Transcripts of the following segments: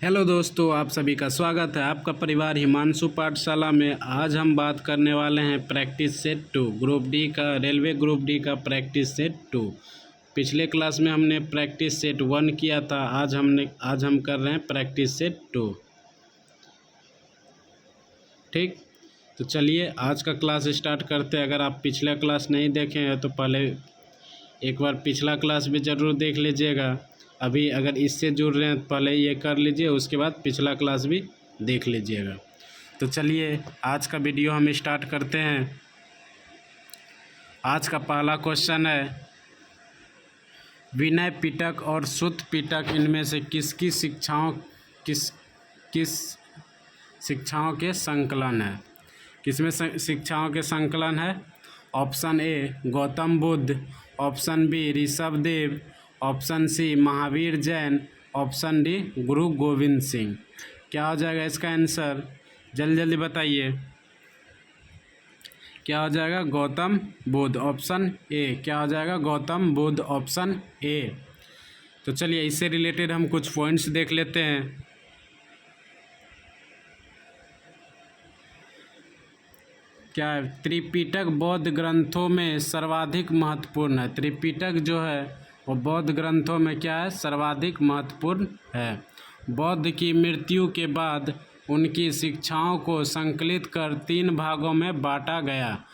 Hello दोस्तों, आप सभी का स्वागत है आपका परिवार हिमांशु पाठशाला में। आज हम बात करने वाले हैं प्रैक्टिस सेट 2 ग्रुप डी का, रेलवे ग्रुप डी का प्रैक्टिस सेट 2। पिछले क्लास में हमने प्रैक्टिस सेट 1 किया था। आज हम कर रहे हैं प्रैक्टिस सेट 2। ठीक, तो चलिए आज का क्लास स्टार्ट करते हैं। अगर आप पिछला क्लास नहीं देखे हैं तो पहले एक बार पिछला क्लास भी ज़रूर देख लीजिएगा। अभी अगर इससे जुड़ रहे हैं तो पहले ये कर लीजिए, उसके बाद पिछला क्लास भी देख लीजिएगा। तो चलिए आज का वीडियो हम स्टार्ट करते हैं। आज का पहला क्वेश्चन है, विनय पिटक और सुत पिटक इनमें से किसकी किस शिक्षाओं के संकलन है? किसमें शिक्षाओं के संकलन है? Option A Gautam Buddh, option B Rishabhdev, option C Mahavir Jain, option D Guru Gobind Singh. क्या हो जाएगा इसका आंसर? जल्दी जल्दी बताइए। क्या हो जाएगा? Gautam Buddh, option A. क्या हो जाएगा? Gautam Buddh, option A. तो चलिए इससे रिलेटेड हम कुछ पॉइंट्स देख लेते हैं। क्या है? त्रिपिटक बौद्ध ग्रंथों में सर्वाधिक महत्वपूर्ण है। त्रिपिटक जो है वो बौद्ध ग्रंथों में क्या है? सर्वाधिक महत्वपूर्ण है। बौद्ध की मृत्यु के बाद उनकी शिक्षाओं को संकलित कर 3 भागों में बांटा गया।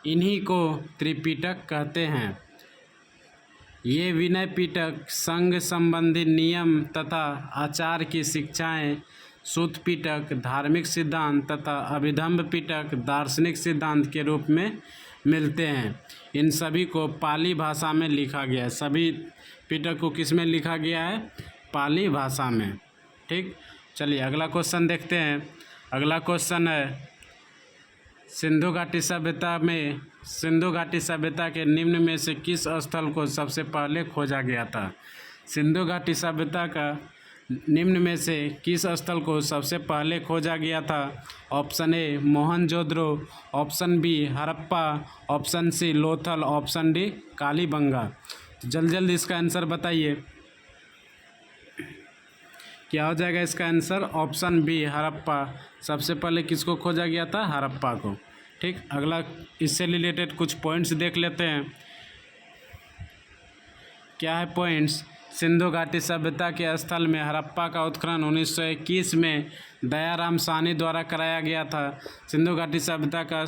इन्हीं को त्रिपिटक कहते हैं। ये विनय पिटक संघ संबंधी नियम तथा आचार की शिक्षाएं, सुत पिटक धार्मिक सिद्धांत तथा अभिधम्म पिटक दार्शनिक सिद्धांत के रूप में मिलते हैं। इन सभी को पाली भाषा में लिखा गया है। सभी पिटक को किस में लिखा गया है? पाली भाषा में। ठीक, चलिए अगला क्वेश्चन देखते हैं। अगला क्वेश्चन है, सिंधु घाटी सभ्यता के निम्न में से किस स्थल को सबसे पहले खोजा गया था? सिंधु घाटी सभ्यता का निम्न में से किस स्थल को सबसे पहले खोजा गया था? Option A Mohenjodaro, option B Harappa, option C Lothal, option D Kalibangan. तो जल्दी जल्दी इसका आंसर बताइए। क्या हो जाएगा इसका आंसर? Option B Harappa. सबसे पहले किसको खोजा गया था? हड़प्पा को। ठीक, अगला इससे रिलेटेड कुछ पॉइंट्स देख लेते हैं। क्या है पॉइंट्स? सिंधु घाटी सभ्यता के स्थल में हड़प्पा का उत्खनन 1921 में दयाराम साहनी द्वारा कराया गया था। सिंधु घाटी सभ्यता का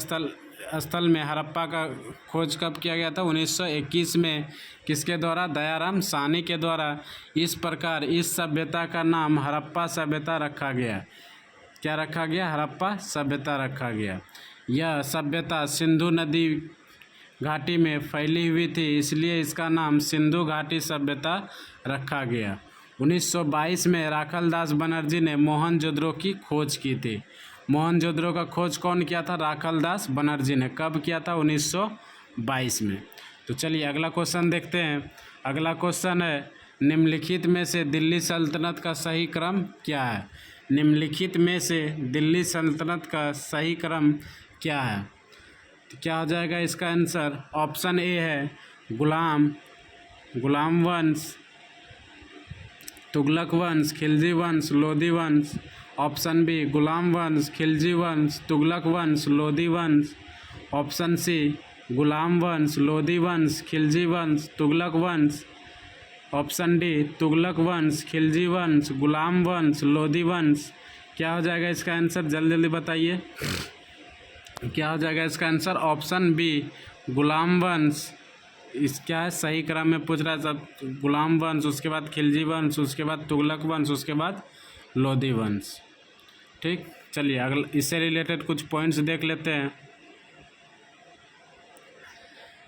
स्थल में हड़प्पा का खोज कब किया गया था? 1921 में। किसके द्वारा? दयाराम साहनी के द्वारा। इस प्रकार इस सभ्यता का नाम हड़प्पा सभ्यता रखा गया। क्या रखा गया? हड़प्पा सभ्यता रखा गया। यह सभ्यता सिंधु नदी घाटी में फैली हुई थी, इसलिए इसका नाम सिंधु घाटी सभ्यता रखा गया। 1922 में राखलदास बनर्जी ने मोहनजोदड़ो की खोज की थी। मोहनजोदड़ो का खोज कौन किया था? राखलदास बनर्जी ने। कब किया था? 1922 में। तो चलिए अगला क्वेश्चन देखते हैं। अगला क्वेश्चन है, निम्नलिखित में से दिल्ली सल्तनत का सही क्रम क्या है? निम्नलिखित में से दिल्ली सल्तनत का सही क्रम क्या है? तो क्या हो जाएगा इसका आंसर? ऑप्शन ए है गुलाम वंश, तुगलक वंश, खिलजी वंश, लोधी वंश। ऑप्शन बी गुलाम वंश, खिलजी वंश, तुगलक वंश, लोधी वंश। ऑप्शन सी गुलाम वंश, लोधी वंश, खिलजी वंश, तुगलक वंश। ऑप्शन डी तुगलक वंश, खिलजी वंश, गुलाम वंश, लोधी वंश। क्या हो जाएगा इसका आंसर? जल्दी जल्दी बताइए। क्या हो जाएगा इसका आंसर? ऑप्शन बी गुलाम वंश। इस क्या है? सही क्रम में पूछ रहा है सब। गुलाम वंश, उसके बाद खिलजी वंश, उसके बाद तुगलक वंश, उसके बाद लोधी वंश। ठीक, चलिए अगला इससे रिलेटेड कुछ पॉइंट्स देख लेते हैं।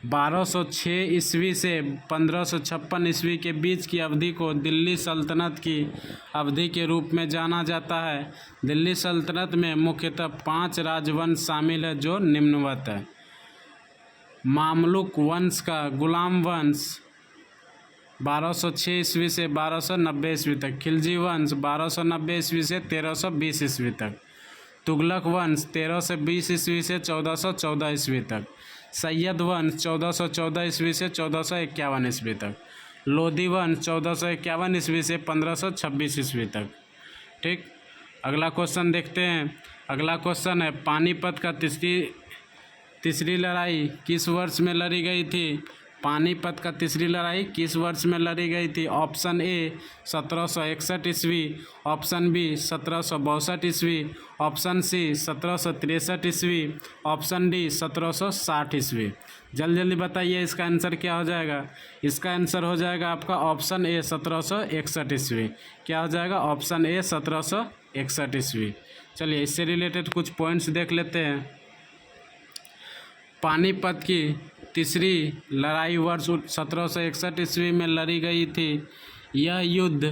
1206 ईस्वी से 1556 ईस्वी के बीच की अवधि को दिल्ली सल्तनत की अवधि के रूप में जाना जाता है। दिल्ली सल्तनत में मुख्यतः 5 राजवंश शामिल है जो निम्नवत है। मामलुक वंश का गुलाम वंश 1206 ईस्वी से 1290 ईस्वी तक, खिलजी वंश 1290 ईस्वी से 1320 ईस्वी तक, तुगलक वंश 1320 ईस्वी से 1414 ईस्वी तक, सैयद वंश 1414 ईस्वी से 1451 ईस्वी तक, लोधी वंश 1451 ईस्वी से 1526 ईस्वी तक। ठीक, अगला क्वेश्चन देखते हैं। अगला क्वेश्चन है पानीपत का तीसरी लड़ाई किस वर्ष में लड़ी गई थी? पानीपत का तीसरी लड़ाई किस वर्ष में लड़ी गई थी? ऑप्शन ए 1761 ईस्वी, ऑप्शन बी 1762 ईस्वी, ऑप्शन सी 1763 ईस्वी, ऑप्शन डी 1760 ईस्वी। जल्दी जल्दी बताइए इसका आंसर क्या हो जाएगा। इसका आंसर हो जाएगा आपका ऑप्शन ए 1761 ईस्वी। क्या हो जाएगा? ऑप्शन ए 1761 ईस्वी। चलिए इससे रिलेटेड कुछ पॉइंट्स देख लेते हैं। पानीपत की तीसरी लड़ाई वर्ष 1761 ईस्वी में लड़ी गई थी। यह युद्ध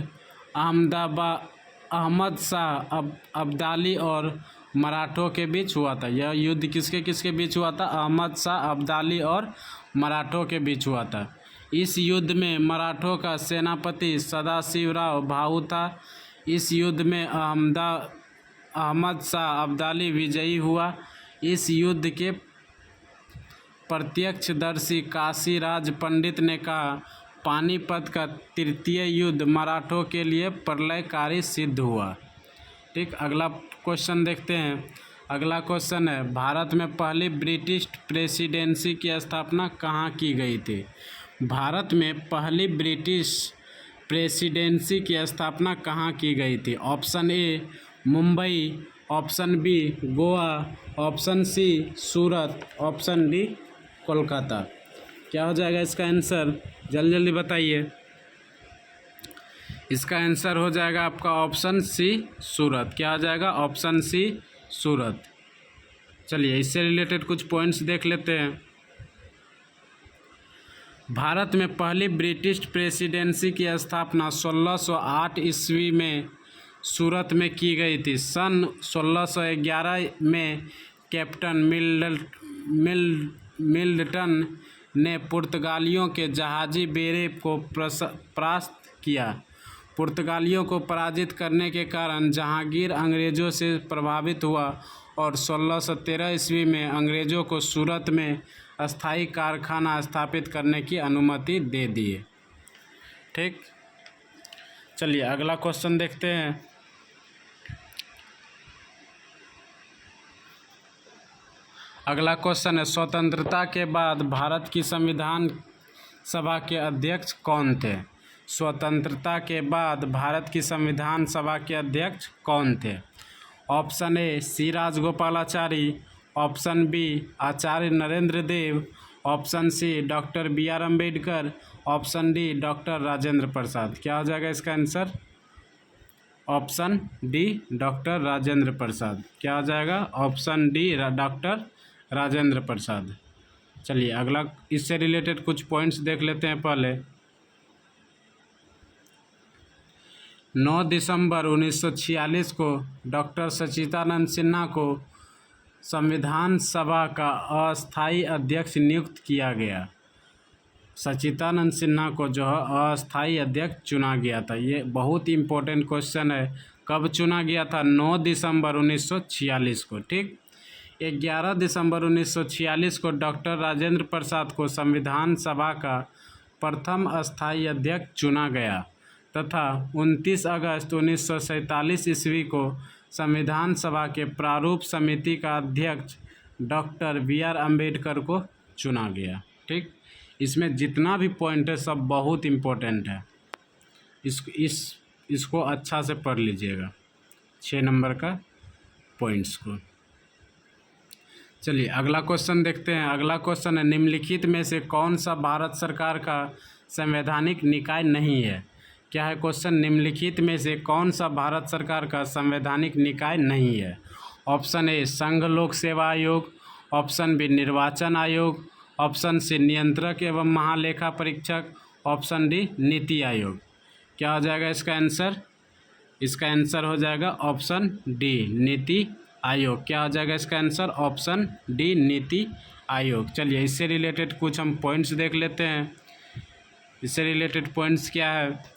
अहमद शाह अब्दाली और मराठों के बीच हुआ था। यह युद्ध किसके किसके बीच हुआ था? अहमद शाह अब्दाली और मराठों के बीच हुआ था। इस युद्ध में मराठों का सेनापति सदाशिवराव भाऊ था। इस युद्ध में अहमद शाह अब्दाली विजयी हुआ। इस युद्ध के प्रत्यक्षदर्शी काशीराज पंडित ने कहा पानीपत का तृतीय युद्ध मराठों के लिए प्रलयकारी सिद्ध हुआ। ठीक, अगला क्वेश्चन देखते हैं। अगला क्वेश्चन है भारत में पहली ब्रिटिश प्रेसिडेंसी की स्थापना कहाँ की गई थी? भारत में पहली ब्रिटिश प्रेसिडेंसी की स्थापना कहाँ की गई थी? Option A Mumbai, option B Goa, option C Surat, option D Kolkata. क्या हो जाएगा इसका आंसर? जल्दी जल्दी बताइए। इसका आंसर हो जाएगा आपका ऑप्शन सी सूरत। क्या हो जाएगा? ऑप्शन सी सूरत। चलिए इससे रिलेटेड कुछ पॉइंट्स देख लेते हैं। भारत में पहली ब्रिटिश प्रेसिडेंसी की स्थापना 1608 ईस्वी में सूरत में की गई थी। सन 1611 में कैप्टन मिल्टन ने पुर्तगालियों के जहाजी बेड़े को परास्त किया। पुर्तगालियों को पराजित करने के कारण जहांगीर अंग्रेज़ों से प्रभावित हुआ और 1613 ईस्वी में अंग्रेज़ों को सूरत में अस्थायी कारखाना स्थापित करने की अनुमति दे दिए। ठीक, चलिए अगला क्वेश्चन देखते हैं। अगला क्वेश्चन है स्वतंत्रता के बाद भारत की संविधान सभा के अध्यक्ष कौन थे? स्वतंत्रता के बाद भारत की संविधान सभा के अध्यक्ष कौन थे? Option A C Rajagopalachari, option B Acharya Narendra Dev, option C doctor B R Ambedkar, option D doctor Rajendra Prasad. क्या हो जाएगा इसका answer? Option D doctor Rajendra Prasad. क्या हो जाएगा? Option D doctor Rajendra Prasad. चलिए अगला इससे रिलेटेड कुछ पॉइंट्स देख लेते हैं। पहले 9 दिसंबर 1946 को डॉक्टर सच्चिदानंद सिन्हा को संविधान सभा का अस्थायी अध्यक्ष नियुक्त किया गया। सच्चिदानंद सिन्हा को जो है अस्थायी अध्यक्ष चुना गया था। ये बहुत इम्पोर्टेंट क्वेश्चन है। कब चुना गया था? 9 दिसंबर 1946 को। ठीक, 11 दिसंबर 1946 को डॉक्टर राजेंद्र प्रसाद को संविधान सभा का प्रथम अस्थायी अध्यक्ष चुना गया तथा 29 अगस्त 1947 ईस्वी को संविधान सभा के प्रारूप समिति का अध्यक्ष डॉक्टर बी आर अम्बेडकर को चुना गया। ठीक, इसमें जितना भी पॉइंट है सब बहुत इम्पोर्टेंट है। इसको अच्छा से पढ़ लीजिएगा 6 नंबर का पॉइंट्स को। चलिए अगला क्वेश्चन देखते हैं। अगला क्वेश्चन है निम्नलिखित में से कौन सा भारत सरकार का संवैधानिक निकाय नहीं है? क्या है क्वेश्चन? निम्नलिखित में से कौन सा भारत सरकार का संवैधानिक निकाय नहीं है? ऑप्शन ए संघ लोक सेवा आयोग, ऑप्शन बी निर्वाचन आयोग, ऑप्शन सी नियंत्रक एवं महालेखा परीक्षक, ऑप्शन डी नीति आयोग। क्या हो जाएगा इसका आंसर? इसका आंसर हो जाएगा ऑप्शन डी नीति आयोग। क्या हो जाएगा इसका answer? Option D NITI Aayog. चलिए इससे रिलेटेड कुछ हम पॉइंट्स देख लेते हैं। इससे रिलेटेड पॉइंट्स क्या है?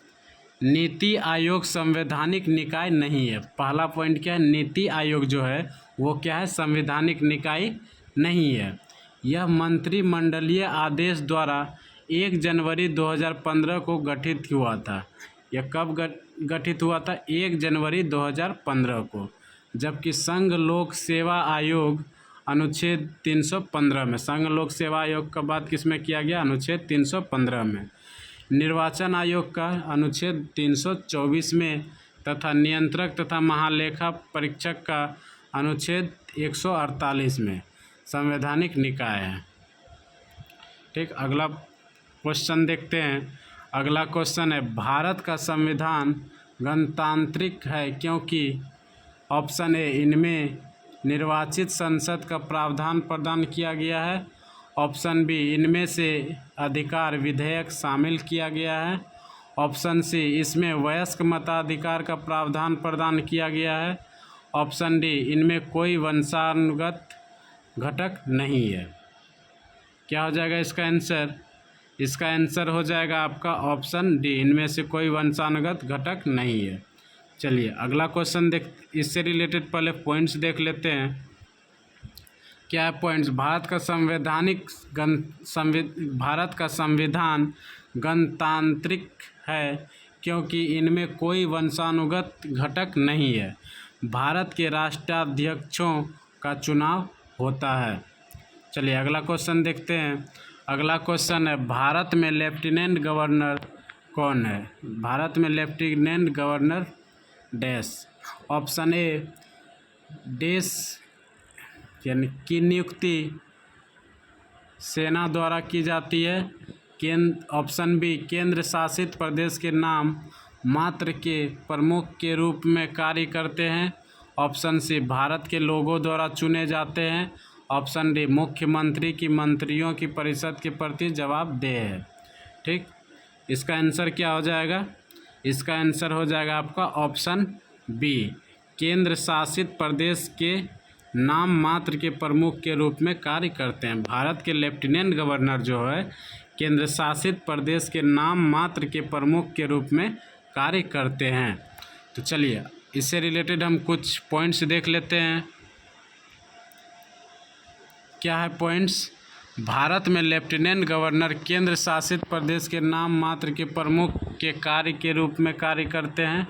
नीति आयोग संवैधानिक निकाय नहीं है। पहला पॉइंट क्या है? नीति आयोग जो है वो क्या है? संवैधानिक निकाय नहीं है। यह मंत्रिमंडलीय आदेश द्वारा 1 जनवरी 2015 को गठित हुआ था। यह कब गठित हुआ था? 1 जनवरी 2015 को। जबकि संघ लोक सेवा आयोग अनुच्छेद 315 में, संघ लोक सेवा आयोग का बात किस में किया गया? अनुच्छेद 315 में। निर्वाचन आयोग का अनुच्छेद 324 में तथा नियंत्रक तथा महालेखा परीक्षक का अनुच्छेद 148 में संवैधानिक निकाय है। ठीक, अगला क्वेश्चन देखते हैं। अगला क्वेश्चन है, भारत का संविधान गणतांत्रिक है क्योंकि ऑप्शन ए, इनमें निर्वाचित संसद का प्रावधान प्रदान किया गया है। ऑप्शन बी, इनमें से अधिकार विधेयक शामिल किया गया है। ऑप्शन सी, इसमें वयस्क मताधिकार का प्रावधान प्रदान किया गया है। ऑप्शन डी, इनमें कोई वंशानुगत घटक नहीं है। क्या हो जाएगा इसका आंसर? इसका आंसर हो जाएगा आपका ऑप्शन डी, इनमें से कोई वंशानुगत घटक नहीं है। चलिए अगला क्वेश्चन देख, इससे रिलेटेड पहले पॉइंट्स देख लेते हैं। क्या है पॉइंट्स? भारत का संविधान गणतांत्रिक है क्योंकि इनमें कोई वंशानुगत घटक नहीं है। भारत के राष्ट्राध्यक्षों का चुनाव होता है। चलिए अगला क्वेश्चन देखते हैं। अगला क्वेश्चन है, भारत में लेफ्टिनेंट गवर्नर कौन है? भारत में lieutenant governor dash. Option A, dash यानी की नियुक्ति सेना द्वारा की जाती है। ऑप्शन बी, केंद्र शासित प्रदेश के नाम मात्र के प्रमुख के रूप में कार्य करते हैं। ऑप्शन सी, भारत के लोगों द्वारा चुने जाते हैं। ऑप्शन डी, मुख्यमंत्री की मंत्रियों की परिषद के प्रति जवाबदेह है। ठीक, इसका आंसर क्या हो जाएगा? इसका आंसर हो जाएगा आपका ऑप्शन बी, केंद्र शासित प्रदेश के नाम मात्र के प्रमुख के रूप में कार्य करते हैं। भारत के लेफ्टिनेंट गवर्नर जो है केंद्र शासित प्रदेश के नाम मात्र के प्रमुख के रूप में कार्य करते हैं। तो चलिए इससे रिलेटेड हम कुछ पॉइंट्स देख लेते हैं। क्या है पॉइंट्स? भारत में लेफ्टिनेंट गवर्नर केंद्र शासित प्रदेश के नाम मात्र के प्रमुख के कार्य के रूप में कार्य करते हैं।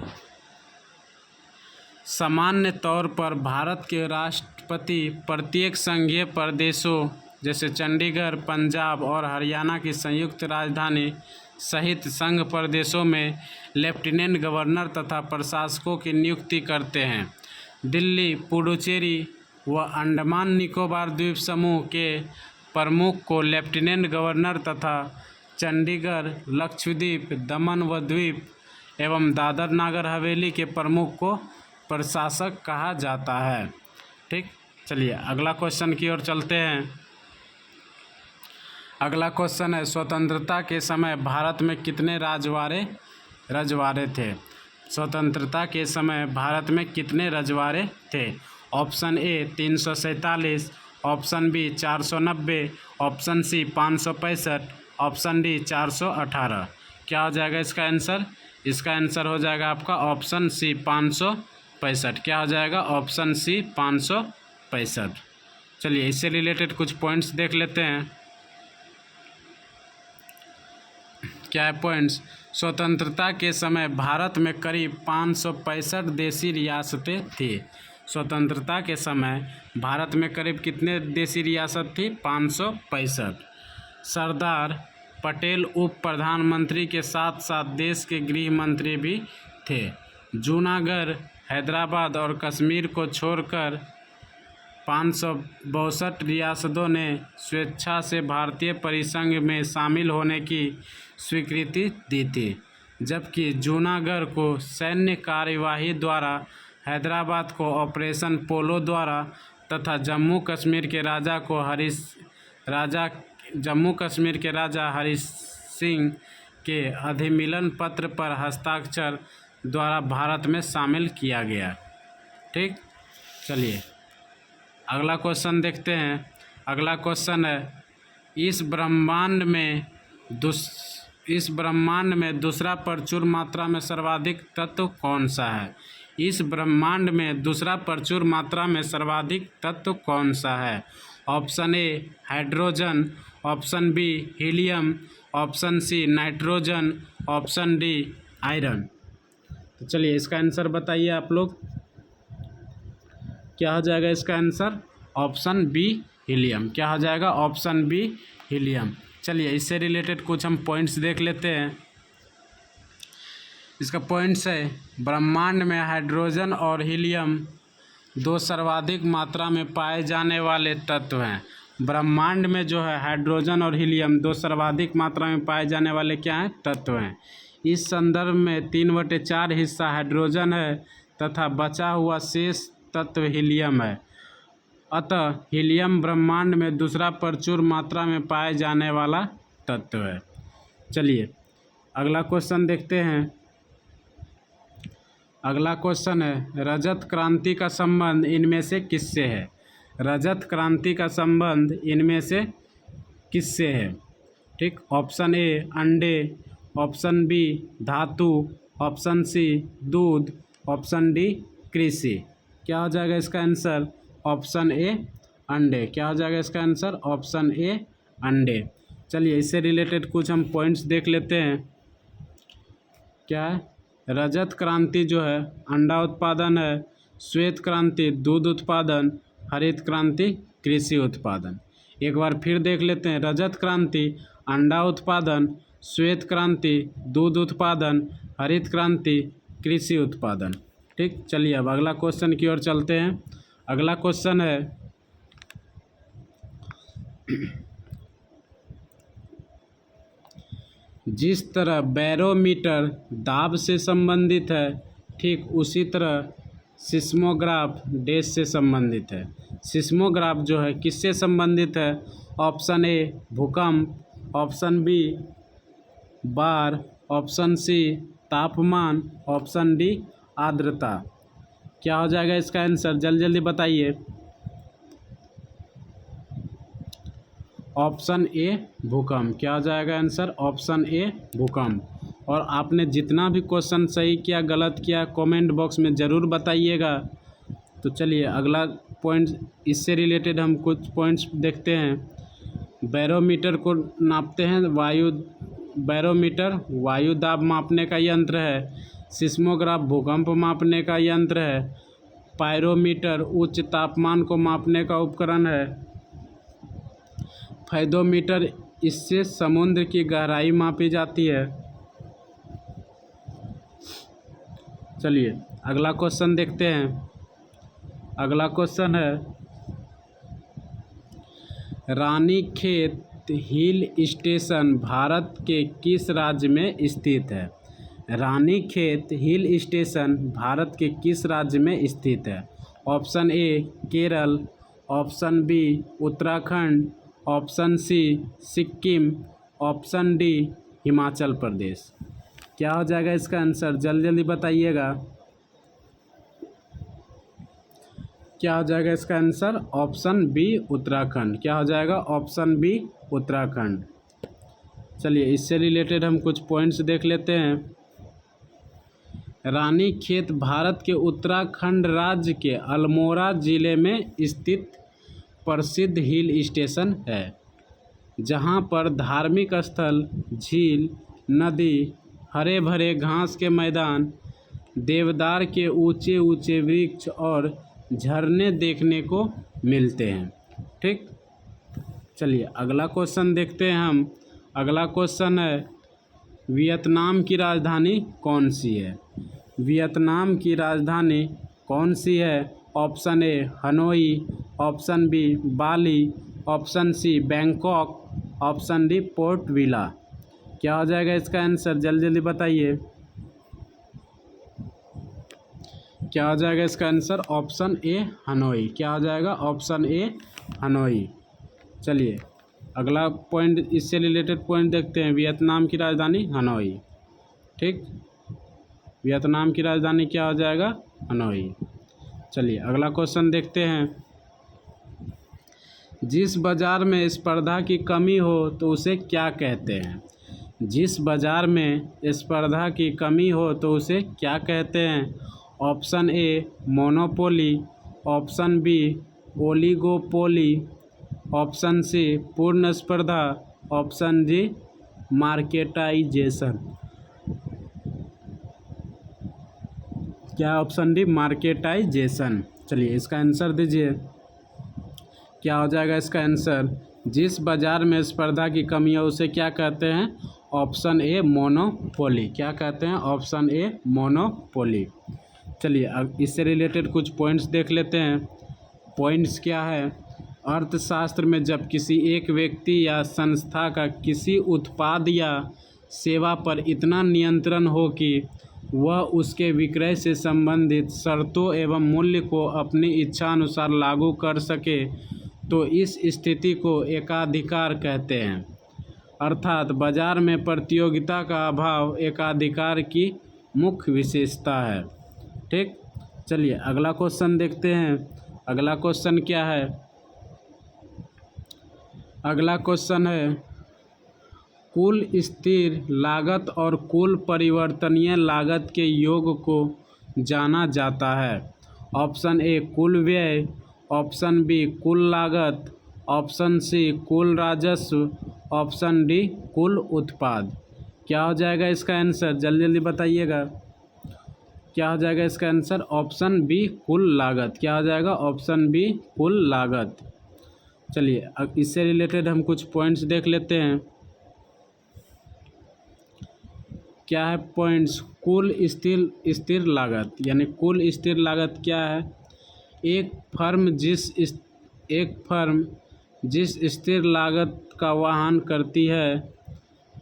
सामान्य तौर पर भारत के राष्ट्रपति प्रत्येक संघीय प्रदेशों जैसे चंडीगढ़, पंजाब और हरियाणा की संयुक्त राजधानी सहित संघ प्रदेशों में लेफ्टिनेंट गवर्नर तथा प्रशासकों की नियुक्ति करते हैं। दिल्ली, पुडुचेरी व अंडमान निकोबार द्वीप समूह के प्रमुख को लेफ्टिनेंट गवर्नर तथा चंडीगढ़, लक्षद्वीप, दमन व द्वीप एवं दादर नागर हवेली के प्रमुख को प्रशासक कहा जाता है। ठीक, चलिए अगला क्वेश्चन की ओर चलते हैं। अगला क्वेश्चन है, स्वतंत्रता के समय भारत में कितने रजवाड़े थे? स्वतंत्रता के समय भारत में कितने रजवाड़े थे? Option A 347, option B 490, option C 565, option D 418। क्या हो जाएगा इसका आंसर? इसका आंसर हो जाएगा आपका ऑप्शन सी 565। क्या हो जाएगा? Option C 565। चलिए इससे रिलेटेड कुछ पॉइंट्स देख लेते हैं। क्या है पॉइंट्स? स्वतंत्रता के समय भारत में करीब 565 देशी रियासतें थी। स्वतंत्रता के समय भारत में करीब कितने देशी रियासत थी? 565। सरदार पटेल उप प्रधानमंत्री के साथ साथ देश के गृह मंत्री भी थे। जूनागढ़, हैदराबाद और कश्मीर को छोड़कर 562 रियासतों ने स्वेच्छा से भारतीय परिसंघ में शामिल होने की स्वीकृति दी थी, जबकि जूनागढ़ को सैन्य कार्यवाही द्वारा, हैदराबाद को ऑपरेशन पोलो द्वारा तथा जम्मू कश्मीर के राजा हरि सिंह के अधिमिलन पत्र पर हस्ताक्षर द्वारा भारत में शामिल किया गया। ठीक, चलिए अगला क्वेश्चन देखते हैं। अगला क्वेश्चन है, इस ब्रह्मांड में दूसरा प्रचुर मात्रा में सर्वाधिक तत्व कौन सा है? इस ब्रह्मांड में दूसरा प्रचुर मात्रा में सर्वाधिक तत्व कौन सा है? Option A hydrogen, option B helium, option C nitrogen, option D iron. तो चलिए इसका आंसर बताइए आप लोग, क्या हो जाएगा इसका आंसर? Option B helium. क्या हो जाएगा? Option B helium. चलिए इससे रिलेटेड कुछ हम पॉइंट्स देख लेते हैं। इसका पॉइंट्स है, ब्रह्मांड में हाइड्रोजन और हीलियम दो सर्वाधिक मात्रा में पाए जाने वाले तत्व हैं। ब्रह्मांड में जो है हाइड्रोजन और हीलियम दो सर्वाधिक मात्रा में पाए जाने वाले क्या हैं? तत्व हैं। इस संदर्भ में 3/4 हिस्सा हाइड्रोजन है तथा बचा हुआ शेष तत्व हीलियम है। अतः हीलियम ब्रह्मांड में दूसरा प्रचुर मात्रा में पाए जाने वाला तत्व है। चलिए अगला क्वेश्चन देखते हैं। अगला क्वेश्चन है, रजत क्रांति का संबंध इनमें से किससे है? रजत क्रांति का संबंध इनमें से किससे है? ठीक, ऑप्शन ए अंडे, ऑप्शन बी धातु, ऑप्शन सी दूध, ऑप्शन डी कृषि। क्या हो जाएगा इसका आंसर? ऑप्शन ए अंडे। क्या हो जाएगा इसका आंसर? ऑप्शन ए अंडे। चलिए इससे रिलेटेड कुछ हम पॉइंट्स देख लेते हैं। क्या है? रजत क्रांति जो है अंडा उत्पादन है, श्वेत क्रांति दूध उत्पादन, हरित क्रांति कृषि उत्पादन। एक बार फिर देख लेते हैं। रजत क्रांति अंडा उत्पादन, श्वेत क्रांति दूध उत्पादन, हरित क्रांति कृषि उत्पादन। ठीक, चलिए अब अगला क्वेश्चन की ओर चलते हैं। अगला क्वेश्चन है, जिस तरह बैरोमीटर दाब से संबंधित है, ठीक उसी तरह सिस्मोग्राफ डैश से संबंधित है। सिस्मोग्राफ जो है किससे संबंधित है? ऑप्शन ए भूकंप, option B bar, option C तापमान, ऑप्शन डी आर्द्रता। क्या हो जाएगा इसका आंसर? जल्दी जल्दी बताइए। ऑप्शन ए भूकंप। क्या हो जाएगा आंसर? ऑप्शन ए भूकंप। और आपने जितना भी क्वेश्चन सही किया गलत किया कमेंट बॉक्स में ज़रूर बताइएगा। तो चलिए अगला पॉइंट, इससे रिलेटेड हम कुछ पॉइंट्स देखते हैं। बैरोमीटर को नापते हैं बैरोमीटर वायु दाब मापने का यंत्र है। सिस्मोग्राफ भूकंप मापने का यंत्र है। पायरोमीटर उच्च तापमान को मापने का उपकरण है। फाइडोमीटर, इससे समुद्र की गहराई मापी जाती है। चलिए अगला क्वेश्चन देखते हैं। अगला क्वेश्चन है, रानीखेत हिल स्टेशन भारत के किस राज्य में स्थित है? रानीखेत हिल स्टेशन भारत के किस राज्य में स्थित है? Option A Kerala, option B Uttarakhand, option C Sikkim, option D Himachal Pradesh. क्या हो जाएगा इसका आंसर? जल्दी जल्दी बताइएगा। क्या हो जाएगा इसका आंसर? Option B Uttarakhand. क्या हो जाएगा? Option B Uttarakhand. चलिए इससे रिलेटेड हम कुछ पॉइंट्स देख लेते हैं। रानीखेत भारत के उत्तराखंड राज्य के अल्मोड़ा जिले में स्थित प्रसिद्ध हिल स्टेशन है, जहां पर धार्मिक स्थल, झील, नदी, हरे भरे घास के मैदान, देवदार के ऊंचे ऊंचे वृक्ष और झरने देखने को मिलते हैं। ठीक, चलिए अगला क्वेश्चन देखते हैं हम। अगला क्वेश्चन है, वियतनाम की राजधानी कौन सी है? वियतनाम की राजधानी कौन सी है? Option A Hanoi, option B Bali, option C Bangkok, option D Port Vila. क्या हो जाएगा इसका आंसर? जल्दी जल्दी बताइए। क्या हो जाएगा इसका आंसर? Option A Hanoi. क्या हो जाएगा? Option A Hanoi. चलिए अगला पॉइंट, इससे रिलेटेड पॉइंट देखते हैं। वियतनाम की राजधानी हनोई। ठीक, वियतनाम की राजधानी क्या हो जाएगा? हनोई। चलिए अगला क्वेश्चन देखते हैं। जिस बाजार में स्पर्धा की कमी हो तो उसे क्या कहते हैं? जिस बाजार में स्पर्धा की कमी हो तो उसे क्या कहते हैं? Option A monopoly, option B oligopoly, option C पूर्ण स्पर्धा, ऑप्शन डी मार्केटाइजेशन। क्या ऑप्शन डी मार्केटाइजेशन। चलिए इसका आंसर दीजिए, क्या हो जाएगा इसका आंसर। जिस बाजार में स्पर्धा की कमी है उसे क्या कहते हैं, ऑप्शन ए मोनोपोली। क्या कहते हैं, ऑप्शन ए मोनोपोली। चलिए अब इससे रिलेटेड कुछ पॉइंट्स देख लेते हैं। पॉइंट्स क्या है, अर्थशास्त्र में जब किसी एक व्यक्ति या संस्था का किसी उत्पाद या सेवा पर इतना नियंत्रण हो कि वह उसके विक्रय से संबंधित शर्तों एवं मूल्य को अपनी इच्छा अनुसार लागू कर सके, तो इस स्थिति को एकाधिकार कहते हैं। अर्थात बाजार में प्रतियोगिता का अभाव एकाधिकार की मुख्य विशेषता है। ठीक, चलिए अगला क्वेश्चन देखते हैं। अगला क्वेश्चन क्या है, अगला क्वेश्चन है कुल स्थिर लागत और कुल परिवर्तनीय लागत के योग को जाना जाता है। ऑप्शन ए कुल व्यय, ऑप्शन बी कुल लागत, ऑप्शन सी कुल राजस्व, ऑप्शन डी कुल उत्पाद। क्या हो जाएगा इसका आंसर, जल्दी जल्दी बताइएगा। क्या हो जाएगा इसका आंसर, ऑप्शन बी कुल लागत। क्या हो जाएगा, ऑप्शन बी कुल लागत। चलिए अब इससे रिलेटेड हम कुछ पॉइंट्स देख लेते हैं। क्या है पॉइंट्स, कुल स्थिर लागत, यानी कुल स्थिर लागत क्या है, एक फर्म जिस स्थिर लागत का वहन करती है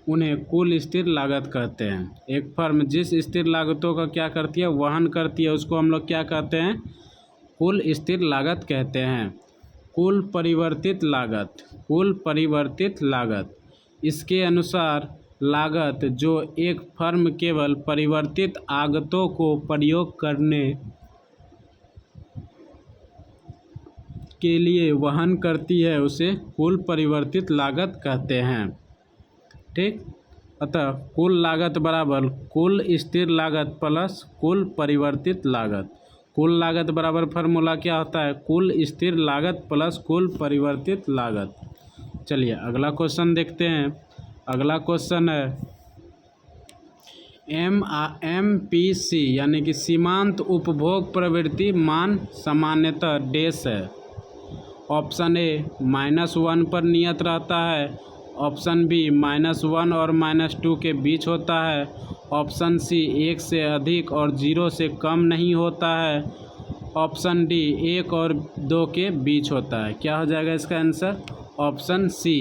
उन्हें कुल स्थिर लागत कहते हैं। एक फर्म जिस स्थिर लागतों का क्या करती है, वहन करती है, उसको हम लोग क्या कहते हैं, कुल स्थिर लागत कहते हैं। कुल परिवर्तित लागत, कुल परिवर्तित लागत, इसके अनुसार लागत जो एक फर्म केवल परिवर्तित आगतों को प्रयोग करने के लिए वहन करती है उसे कुल परिवर्तित लागत कहते हैं। ठीक, अतः कुल लागत बराबर कुल स्थिर लागत प्लस कुल परिवर्तित लागत। कुल लागत बराबर फार्मूला क्या होता है, कुल स्थिर लागत प्लस कुल परिवर्तित लागत। चलिए अगला क्वेश्चन देखते हैं। अगला क्वेश्चन है MPC यानी कि सीमांत उपभोग प्रवृत्ति मान सामान्यतः डैश है। ऑप्शन ए -1 पर नियत रहता है, ऑप्शन बी -1 और -2 के बीच होता है, ऑप्शन सी 1 से अधिक और 0 से कम नहीं होता है, ऑप्शन डी 1 और 2 के बीच होता है। क्या हो जाएगा इसका आंसर, ऑप्शन सी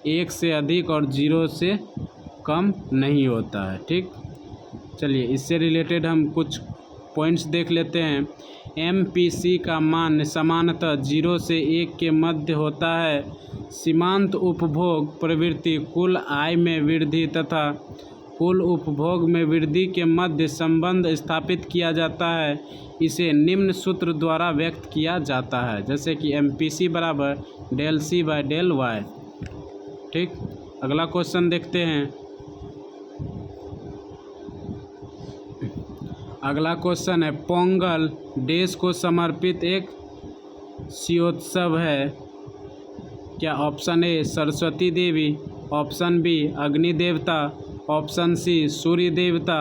1 से अधिक और 0 से कम नहीं होता है। ठीक, चलिए इससे रिलेटेड हम कुछ पॉइंट्स देख लेते हैं। MPC का मान सामान्यतः 0 से 1 के मध्य होता है। सीमांत उपभोग प्रवृत्ति कुल आय में वृद्धि तथा कुल उपभोग में वृद्धि के मध्य संबंध स्थापित किया जाता है। इसे निम्न सूत्र द्वारा व्यक्त किया जाता है, जैसे कि MPC बराबर del C by del Y। ठीक, अगला क्वेश्चन देखते हैं। अगला क्वेश्चन है पोंगल देश को समर्पित एक शिवोत्सव है। क्या option A Saraswati Devi, option B Agni Devta, option C सूर्य देवता,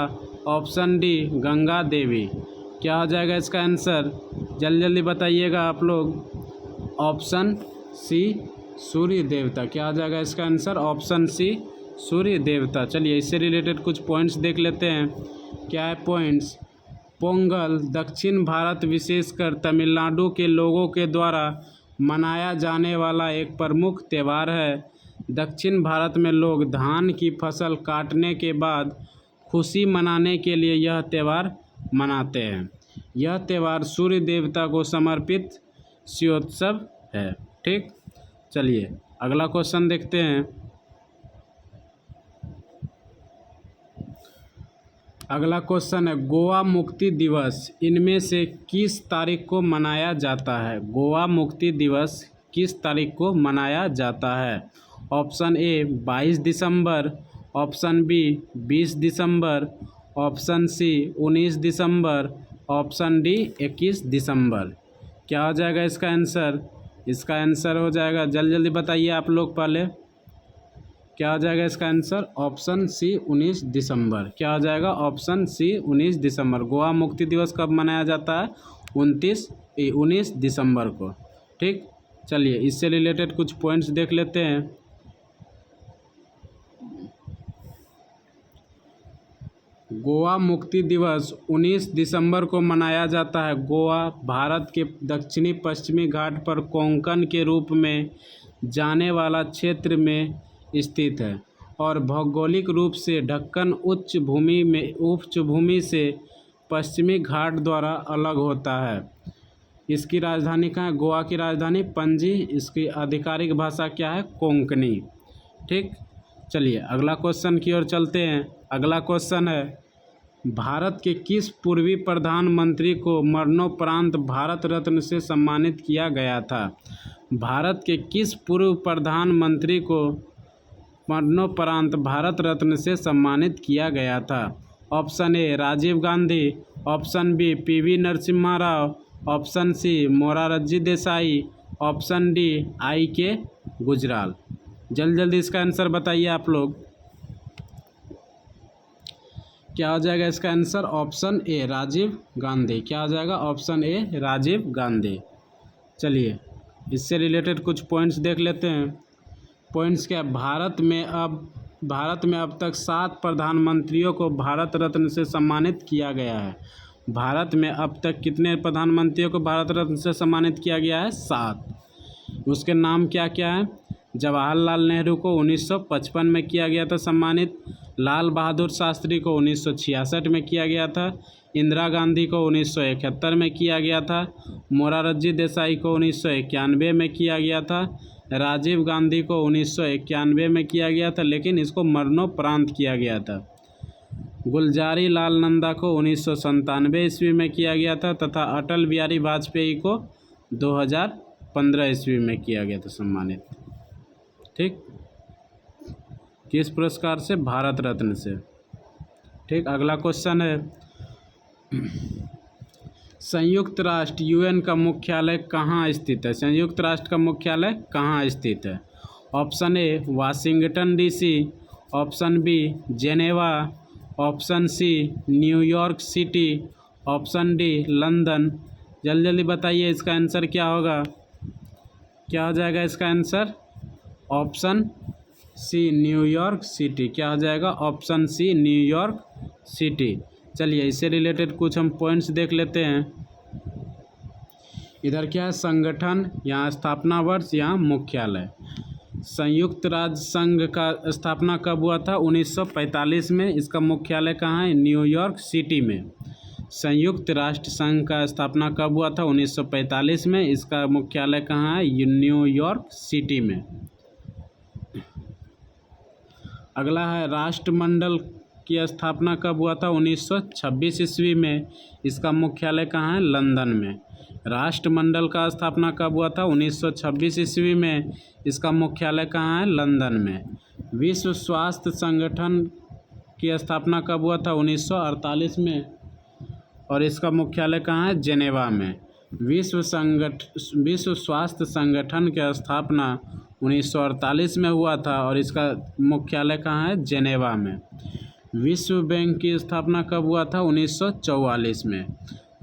ऑप्शन डी गंगा देवी। क्या हो जाएगा इसका आंसर, जल्दी जल्दी बताइएगा आप लोग। ऑप्शन सी सूर्य देवता। क्या हो जाएगा इसका आंसर, ऑप्शन सी सूर्य देवता। चलिए इससे रिलेटेड कुछ पॉइंट्स देख लेते हैं। क्या है पॉइंट्स, पोंगल दक्षिण भारत विशेषकर तमिलनाडु के लोगों के द्वारा मनाया जाने वाला एक प्रमुख त्यौहार है। दक्षिण भारत में लोग धान की फसल काटने के बाद खुशी मनाने के लिए यह त्यौहार मनाते हैं। यह त्यौहार सूर्य देवता को समर्पित शिवोत्सव है। ठीक, चलिए अगला क्वेश्चन देखते हैं। अगला क्वेश्चन है गोवा मुक्ति दिवस इनमें से किस तारीख को मनाया जाता है। गोवा मुक्ति दिवस किस तारीख को मनाया जाता है। ऑप्शन ए 22 दिसंबर, ऑप्शन बी 20 दिसंबर, ऑप्शन सी 19 दिसंबर, ऑप्शन डी 21 दिसंबर। क्या हो जाएगा इसका आंसर, इसका आंसर हो जाएगा, जल्दी जल्दी बताइए आप लोग पहले। क्या हो जाएगा इसका आंसर? ऑप्शन सी 19 दिसंबर। क्या हो जाएगा? ऑप्शन सी 19 दिसंबर। गोवा मुक्ति दिवस कब मनाया जाता है? 19 दिसंबर को। ठीक, चलिए इससे रिलेटेड कुछ पॉइंट्स देख लेते हैं। गोवा मुक्ति दिवस 19 दिसंबर को मनाया जाता है। गोवा भारत के दक्षिणी पश्चिमी घाट पर कोंकण के रूप में जाने वाला क्षेत्र में स्थित है और भौगोलिक रूप से ढक्कन उच्च भूमि से पश्चिमी घाट द्वारा अलग होता है। इसकी राजधानी कहाँ है? गोवा की राजधानी पणजी। इसकी आधिकारिक भाषा क्या है? कोंकणी। ठीक, चलिए अगला क्वेश्चन की ओर चलते हैं। अगला क्वेश्चन है, भारत के किस पूर्वी प्रधानमंत्री को मरणोपरांत भारत रत्न से सम्मानित किया गया था? भारत के किस पूर्व प्रधानमंत्री को मरणोपरांत भारत रत्न से सम्मानित किया गया था? Option A Rajiv Gandhi, option B PV Narasimha Rao, option C Morarji Desai, option D I K Gujral. जल्दी जल्दी इसका आंसर बताइए आप लोग। क्या हो जाएगा इसका answer? Option A Rajiv Gandhi. क्या हो जाएगा? Option A Rajiv Gandhi. चलिए इससे रिलेटेड कुछ पॉइंट्स देख लेते हैं। पॉइंट्स क्या? भारत में अब तक 7 प्रधानमंत्रियों को भारत रत्न से सम्मानित किया गया है। भारत में अब तक कितने प्रधानमंत्रियों को भारत रत्न से सम्मानित किया गया है? 7। उसके नाम क्या क्या है? जवाहरलाल नेहरू को 1955 में किया गया था सम्मानित। लाल बहादुर शास्त्री को 1966 में किया गया था। इंदिरा गांधी को 1971 में किया गया था। मोरारजी देसाई को 1991 में किया गया था। राजीव गांधी को 1991 में किया गया था, लेकिन इसको मरणोपरांत किया गया था। गुलजारी लाल नंदा को 1997 ईस्वी में किया गया था तथा अटल बिहारी वाजपेयी को 2015 ईस्वी में किया गया था सम्मानित। ठीक, किस पुरस्कार से? भारत रत्न से। ठीक, अगला क्वेश्चन है, संयुक्त राष्ट्र यूएन का मुख्यालय कहाँ स्थित है? संयुक्त राष्ट्र का मुख्यालय कहाँ स्थित है? Option A Washington DC, option B Geneva, option C New York city, option D London. जल्दी जल्दी बताइए इसका आंसर क्या होगा? क्या हो जाएगा इसका answer? Option C New York city. क्या हो जाएगा? Option C New York city. चलिए इससे रिलेटेड कुछ हम पॉइंट्स देख लेते हैं। इधर क्या है? संगठन, यहाँ स्थापना वर्ष, यहाँ मुख्यालय। संयुक्त राज्य संघ का स्थापना कब हुआ था? 1945 में। इसका मुख्यालय कहाँ है? न्यूयॉर्क सिटी में। संयुक्त राष्ट्र संघ का स्थापना कब हुआ था? 1945 में। इसका मुख्यालय कहाँ है? न्यूयॉर्क सिटी में। अगला है राष्ट्रमंडल की स्थापना कब हुआ था? 1926 ईस्वी में। इसका मुख्यालय कहाँ है? लंदन में। राष्ट्रमंडल का स्थापना कब हुआ था? 1926 ईस्वी में। इसका मुख्यालय कहाँ है? लंदन में। विश्व स्वास्थ्य संगठन की स्थापना कब हुआ था? 1948 में और इसका मुख्यालय कहाँ है? जेनेवा में। विश्व स्वास्थ्य संगठन की स्थापना 1948 में हुआ था और इसका मुख्यालय कहाँ है? जेनेवा में। विश्व बैंक की स्थापना कब हुआ था? 1944 में।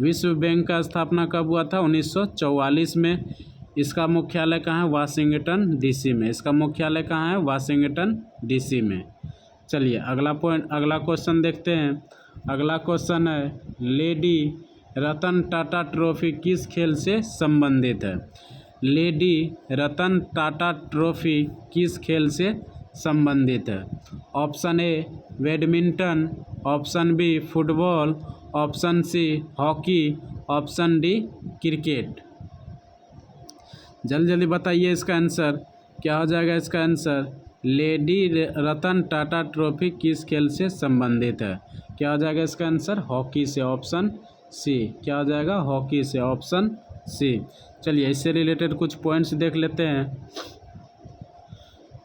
विश्व बैंक का स्थापना कब हुआ था? 1944 में। इसका मुख्यालय कहाँ है? वाशिंगटन डीसी में। इसका मुख्यालय कहाँ है? वाशिंगटन डीसी में। चलिए अगला क्वेश्चन देखते हैं। अगला क्वेश्चन है, लेडी रतन टाटा ट्रॉफी किस खेल से संबंधित है? लेडी रतन टाटा ट्रॉफी किस खेल से संबंधित है? Option A badminton, option B football, option C hockey, option D cricket. जल्दी जल्दी बताइए इसका आंसर। क्या हो जाएगा इसका answer? Lady Ratan Tata trophy किस खेल से संबंधित है? क्या हो जाएगा इसका आंसर? हॉकी से, ऑप्शन सी। क्या हो जाएगा? हॉकी से, ऑप्शन सी। चलिए इससे रिलेटेड कुछ पॉइंट्स देख लेते हैं।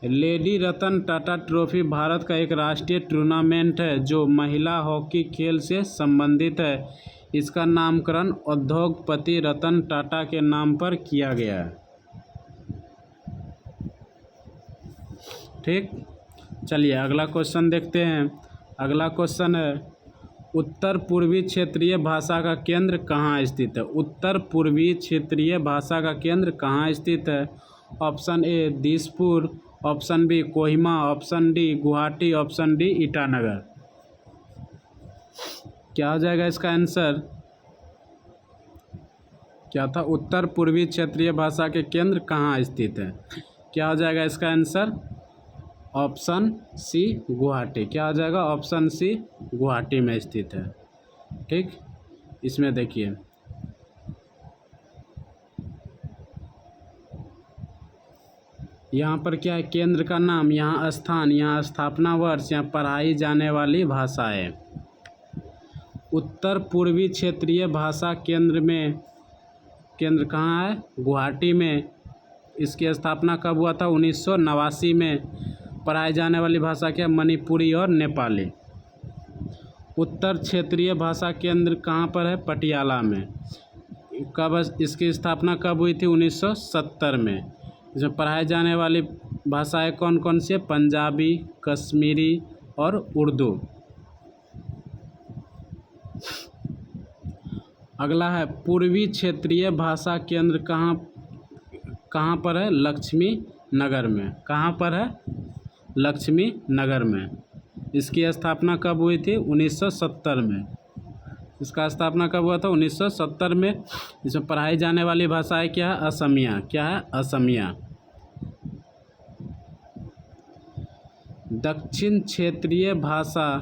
लेडी रतन टाटा ट्रॉफी भारत का एक राष्ट्रीय टूर्नामेंट है जो महिला हॉकी खेल से संबंधित है। इसका नामकरण उद्योगपति रतन टाटा के नाम पर किया गया है। ठीक, चलिए अगला क्वेश्चन देखते हैं। अगला क्वेश्चन है, उत्तर पूर्वी क्षेत्रीय भाषा का केंद्र कहाँ स्थित है? उत्तर पूर्वी क्षेत्रीय भाषा का केंद्र कहाँ स्थित है? Option A Dispur, option B Kohima, option D Guwahati, option D Itanagar. क्या हो जाएगा इसका आंसर? क्या था? उत्तर पूर्वी क्षेत्रीय भाषा के केंद्र कहाँ स्थित है? क्या हो जाएगा इसका आंसर? ऑप्शन सी गुवाहाटी। क्या हो जाएगा? ऑप्शन सी गुवाहाटी में स्थित है। ठीक, इसमें देखिए यहाँ पर क्या है, केंद्र का नाम, यहाँ स्थान, यहाँ स्थापना वर्ष, यहाँ पढ़ाई जाने वाली भाषाएं। उत्तर पूर्वी क्षेत्रीय भाषा केंद्र में, केंद्र कहाँ है? गुवाहाटी में। इसकी स्थापना कब हुआ था? 1989 में। पढ़ाई जाने वाली भाषा क्या? मणिपुरी और नेपाली। उत्तर क्षेत्रीय भाषा केंद्र कहाँ पर है? पटियाला में। कब इसकी स्थापना कब हुई थी? 1970 में। इसमें पढ़ाई जाने वाली भाषाएं कौन कौन सी है? पंजाबी, कश्मीरी और उर्दू। अगला है, पूर्वी क्षेत्रीय भाषा केंद्र कहाँ पर है? लक्ष्मी नगर में। कहाँ पर है? लक्ष्मी नगर में। इसकी स्थापना कब हुई थी? 1970 में। इसका स्थापना कब हुआ था? 1970 में। इसमें पढ़ाई जाने वाली भाषाएं क्या है? असमिया। क्या है? असमिया। दक्षिण क्षेत्रीय भाषा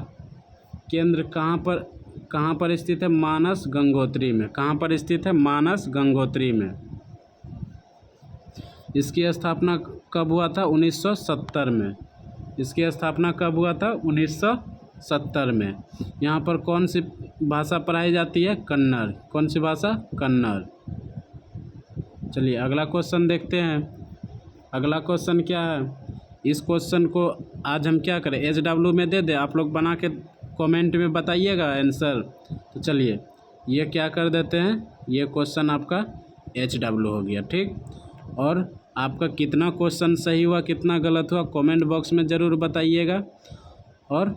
केंद्र कहाँ पर स्थित है? मानस गंगोत्री में। कहाँ पर स्थित है? मानस गंगोत्री में। इसकी स्थापना कब हुआ था? 1970 में। इसकी स्थापना कब हुआ था? 1970 में। यहाँ पर कौन सी भाषा पढ़ाई जाती है? कन्नड़। कौन सी भाषा? कन्नड़। चलिए अगला क्वेश्चन देखते हैं। अगला क्वेश्चन क्या है? इस क्वेश्चन को आज हम क्या करें, HW में दे दें, आप लोग बना के कमेंट में बताइएगा आंसर। तो चलिए ये क्या कर देते हैं, ये क्वेश्चन आपका HW हो गया। ठीक, और आपका कितना क्वेश्चन सही हुआ कितना गलत हुआ कमेंट बॉक्स में ज़रूर बताइएगा। और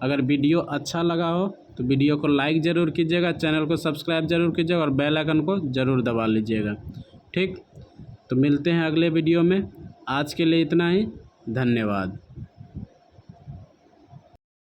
अगर वीडियो अच्छा लगा हो तो वीडियो को लाइक ज़रूर कीजिएगा, चैनल को सब्सक्राइब ज़रूर कीजिएगा और बेल आइकन को ज़रूर दबा लीजिएगा। ठीक, तो मिलते हैं अगले वीडियो में। आज के लिए इतना ही, धन्यवाद।